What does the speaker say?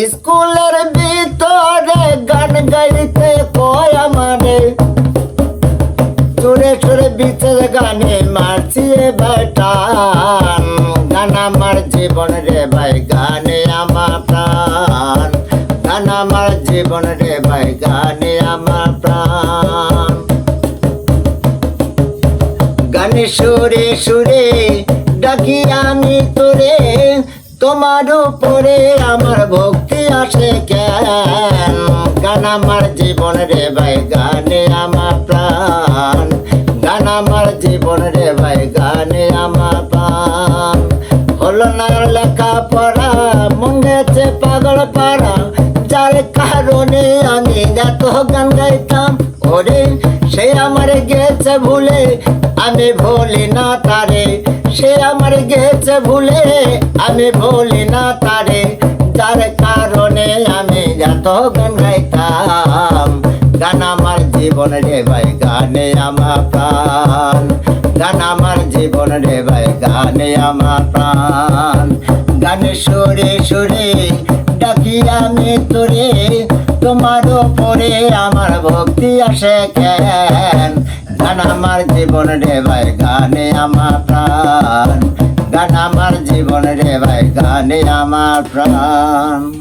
স্কুলের ভিতরে গান গাইতে কয় আমারে, সুরে সুরে বিচের গানে মারছি বেটান। গান আমার জীবন রে ভাই, গানে আমার প্রাণ। গান আমার জীবন রে ভাই, গানে আমার প্রাণ। গানে সুরে সুরে ডাকি আমি তোরে, তোমার উপরে আমার ভক্তি আসে কেন। গান আমার জীবন রে ভাই, গানে আমার প্রাণ। গান আমার জীবন রে ভাই, গানে আমার প্রাণ। হলো না লেখা পড়া, মন গেছে পাগল পাড়া, যার কারণে আমি এত গান গাইতাম। ওরে সে আমার গেছে ভুলে, আমি ভুলি না তারে। সে আমার গেছে ভুলে, আমি ভুলি না তারে, যার কারণে আমি এত গান গাইতাম। গান আমার জীবন রে ভাই, গানে আমার প্রাণ। গান আমার জীবন রে ভাই, গানে আমার প্রাণ। গানে সুরে সুরে ডাকি আমি তোরে, তোমার উপরে আমার ভক্তি আসে কেন। গান আমার জীবন রে ভাই, গানে আমার প্রাণ। গান আমার জীবন রে ভাই, গানে আমার প্রাণ।